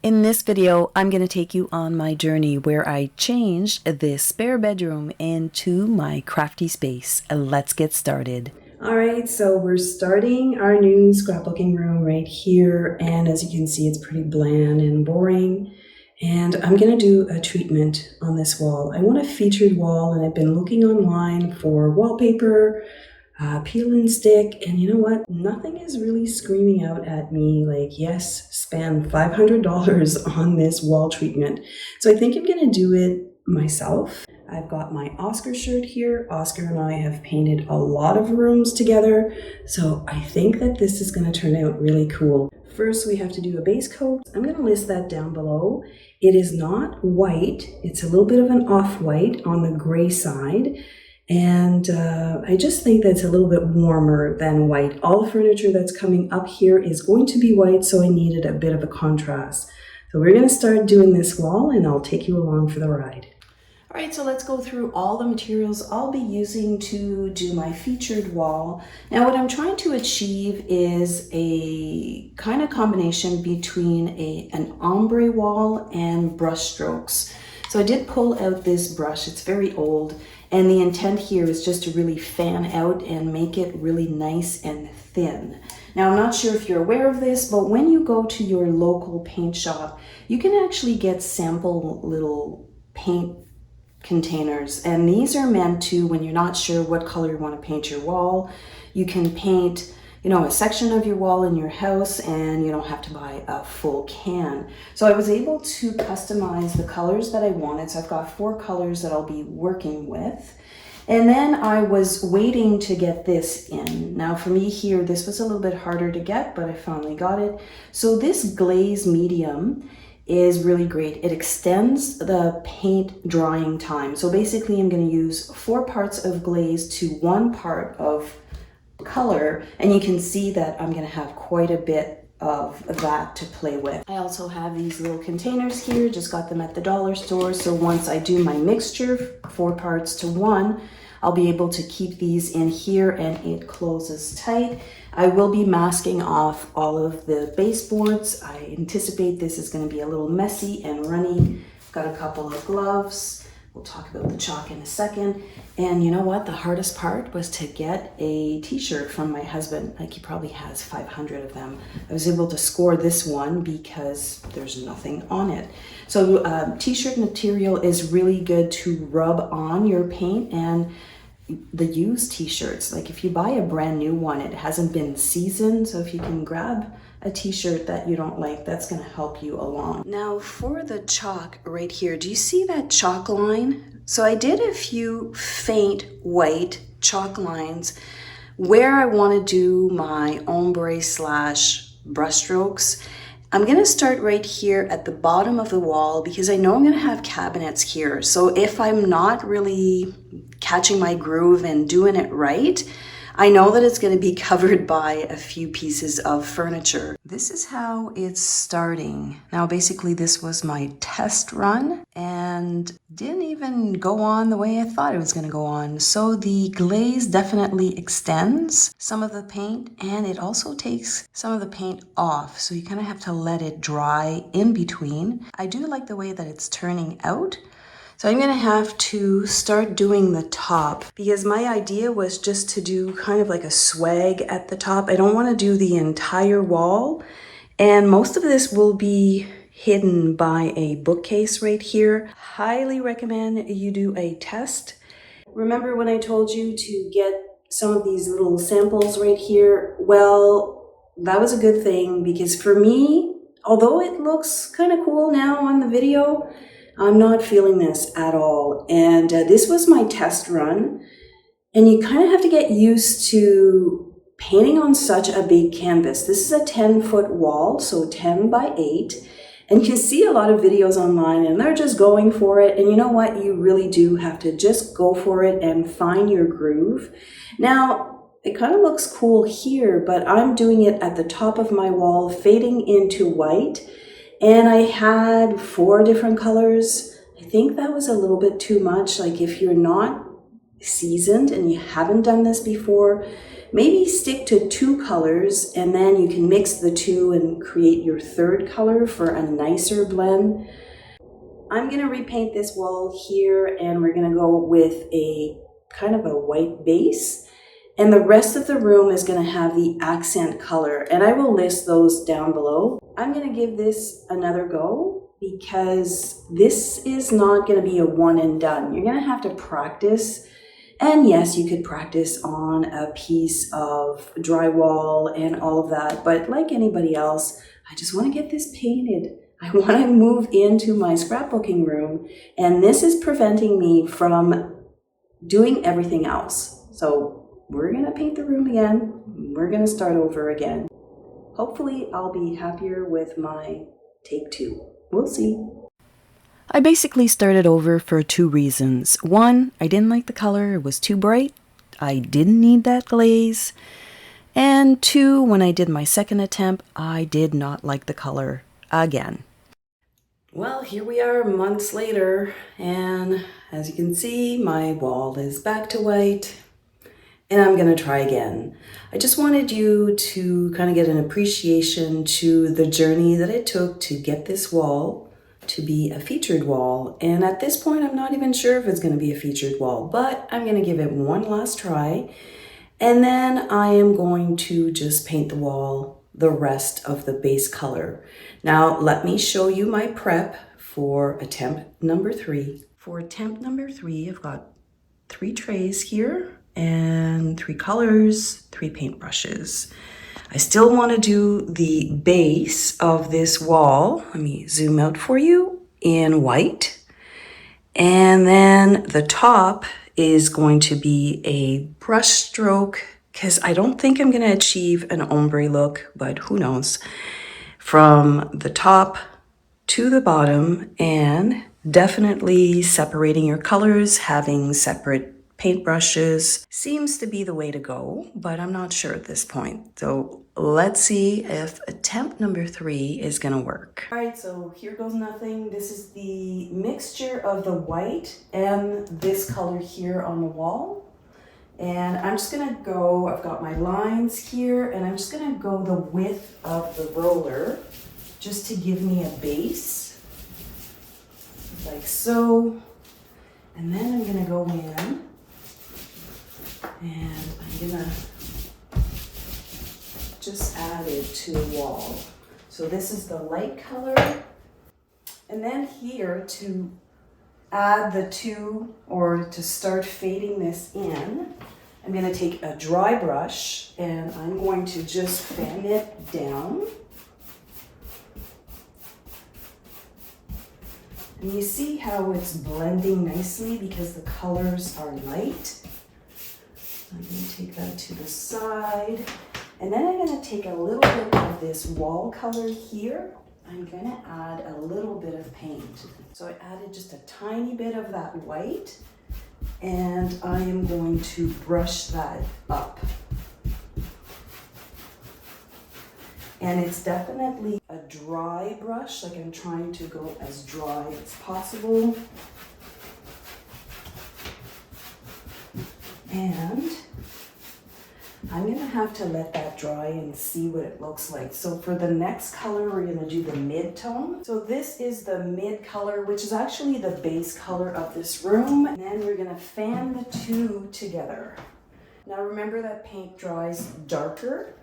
In this video, I'm going to take you on my journey where I changed this spare bedroom into my crafty space. Let's get started. Alright, so we're starting our new scrapbooking room right here, and as you can see, it's pretty bland and boring. And I'm going to do a treatment on this wall. I want a featured wall, and I've been looking online for wallpaper, peel and stick, and you know what? Nothing is really screaming out at me like, yes, spend $500 on this wall treatment. So I think I'm gonna do it myself. I've got my Oscar shirt here. Oscar and I have painted a lot of rooms together, so I think that this is gonna turn out really cool. First, we have to do a base coat. I'm gonna list that down below. It is not white. It's a little bit of an off-white on the gray side. And I just think that's a little bit warmer than white. All the furniture that's coming up here is going to be white, so I needed a bit of a contrast. So we're going to start doing this wall, and I'll take you along for the ride. All right, so let's go through all the materials I'll be using to do my featured wall. Now, what I'm trying to achieve is a kind of combination between an ombre wall and brush strokes. So I did pull out this brush. It's very old. And the intent here is just to really fan out and make it really nice and thin. Now, I'm not sure if you're aware of this, but when you go to your local paint shop, you can actually get sample little paint containers. And these are meant to, when you're not sure what color you want to paint your wall, you can paint, you know, a section of your wall in your house, and you don't have to buy a full can. So I was able to customize the colors that I wanted. So I've got 4 colors that I'll be working with. And then I was waiting to get this in. Now for me here, this was a little bit harder to get, but I finally got it. So this glaze medium is really great. It extends the paint drying time. So basically I'm going to use 4 parts of glaze to 1 part of color, and you can see that I'm going to have quite a bit of that to play with. I also have these little containers here, just got them at the dollar store, so once I do my mixture, 4 parts to 1, I'll be able to keep these in here and it closes tight. I will be masking off all of the baseboards. I anticipate this is going to be a little messy and runny. Got a couple of gloves. We'll talk about the chalk in a second. And you know what? The hardest part was to get a t-shirt from my husband. Like, he probably has 500 of them. I was able to score this one because there's nothing on it. So t-shirt material is really good to rub on your paint, and the used t-shirts, like if you buy a brand new one, it hasn't been seasoned. So if you can grab a t-shirt that you don't like, that's going to help you along. Now for the chalk right here, do you see that chalk line? So I did a few faint white chalk lines where I want to do my ombre slash brush strokes. I'm going to start right here at the bottom of the wall because I know I'm going to have cabinets here. So if I'm not really catching my groove and doing it right, I know that it's going to be covered by a few pieces of furniture. This is how it's starting. Now, basically, this was my test run and didn't even go on the way I thought it was going to go on. So the glaze definitely extends some of the paint, and it also takes some of the paint off. So you kind of have to let it dry in between. I do like the way that it's turning out. So I'm going to have to start doing the top because my idea was just to do kind of like a swag at the top. I don't want to do the entire wall, and most of this will be hidden by a bookcase right here. Highly recommend you do a test. Remember when I told you to get some of these little samples right here? Well, that was a good thing because for me, although it looks kind of cool now on the video, I'm not feeling this at all. And this was my test run. And you kind of have to get used to painting on such a big canvas. This is a 10-foot wall, so 10 by 8. And you can see a lot of videos online and they're just going for it. And you know what? You really do have to just go for it and find your groove. Now, it kind of looks cool here, but I'm doing it at the top of my wall, fading into white. And I had 4 different colors. I think that was a little bit too much. Like, if you're not seasoned and you haven't done this before, maybe stick to 2 colors and then you can mix the 2 and create your 3rd color for a nicer blend. I'm gonna repaint this wall here and we're gonna go with a kind of a white base. And the rest of the room is gonna have the accent color, and I will list those down below. I'm gonna give this another go because this is not gonna be a one and done. You're gonna have to practice. And yes, you could practice on a piece of drywall and all of that, but like anybody else, I just wanna get this painted. I wanna move into my scrapbooking room, and this is preventing me from doing everything else. So we're gonna paint the room again. We're gonna start over again. Hopefully I'll be happier with my take 2. We'll see. I basically started over for 2 reasons. 1, I didn't like the color, it was too bright. I didn't need that glaze. And 2, when I did my second attempt, I did not like the color again. Well, here we are months later, and as you can see, my wall is back to white. And I'm gonna try again. I just wanted you to kind of get an appreciation to the journey that it took to get this wall to be a featured wall. And at this point, I'm not even sure if it's gonna be a featured wall, but I'm gonna give it one last try. And then I am going to just paint the wall the rest of the base color. Now, let me show you my prep for attempt number 3. For attempt number 3, I've got 3 trays here and 3 colors, 3 paintbrushes. I still want to do the base of this wall. Let me zoom out for you in white. And then the top is going to be a brush stroke because I don't think I'm going to achieve an ombre look, but who knows. From the top to the bottom, and definitely separating your colors, having separate paintbrushes seems to be the way to go, but I'm not sure at this point. So let's see if attempt number 3 is gonna work. All right, so here goes nothing. This is the mixture of the white and this color here on the wall. And I'm just gonna go, I've got my lines here, and I'm just gonna go the width of the roller just to give me a base, like so. And then I'm gonna go in and I'm gonna just add it to the wall. So this is the light color. And then here to add the 2, or to start fading this in, I'm gonna take a dry brush and I'm going to just fan it down. And you see how it's blending nicely because the colors are light. I'm going to take that to the side. And then I'm going to take a little bit of this wall color here. I'm going to add a little bit of paint. So I added just a tiny bit of that white, and I am going to brush that up. And it's definitely a dry brush, like I'm trying to go as dry as possible. And I'm gonna have to let that dry and see what it looks like. So for the next color, we're gonna do the mid-tone. So this is the mid color, which is actually the base color of this room. And then we're gonna fan the 2 together. Now remember that paint dries darker,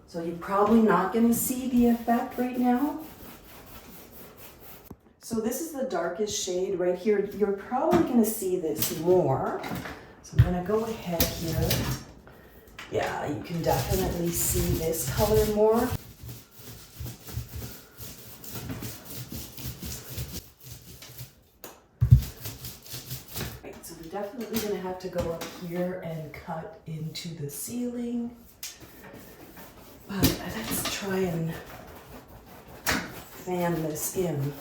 so you're probably not gonna see the effect right now. So this is the darkest shade right here. You're probably gonna see this more. So I'm gonna go ahead here. Yeah, you can definitely see this color more. Right, so I'm definitely gonna have to go up here and cut into the ceiling. But let's try and fan this in.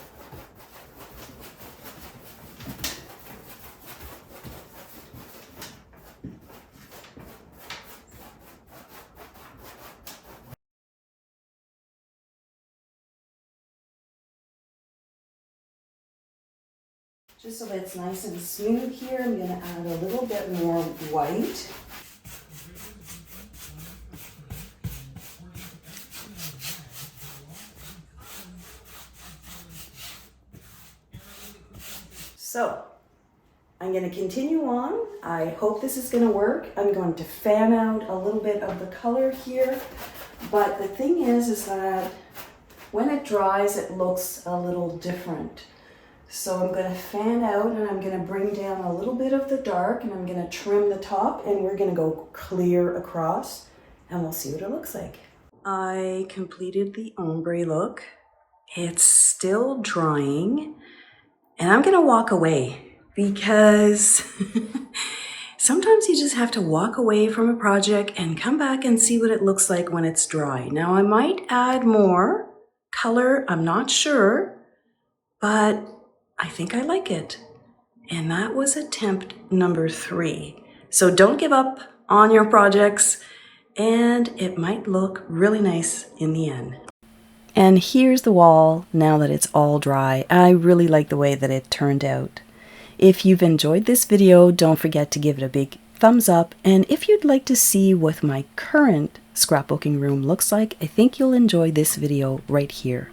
Just so that it's nice and smooth here, I'm going to add a little bit more white. So I'm going to continue on. I hope this is going to work. I'm going to fan out a little bit of the color here. But the thing is that when it dries, it looks a little different. So I'm going to fan out and I'm going to bring down a little bit of the dark and I'm going to trim the top and we're going to go clear across and we'll see what it looks like. I completed the ombre look. It's still drying and I'm going to walk away because sometimes you just have to walk away from a project and come back and see what it looks like when it's dry. Now I might add more color, I'm not sure, but I think I like it. And that was attempt number 3. So don't give up on your projects and it might look really nice in the end. And here's the wall now that it's all dry. I really like the way that it turned out. If you've enjoyed this video, don't forget to give it a big thumbs up. And if you'd like to see what my current scrapbooking room looks like, I think you'll enjoy this video right here.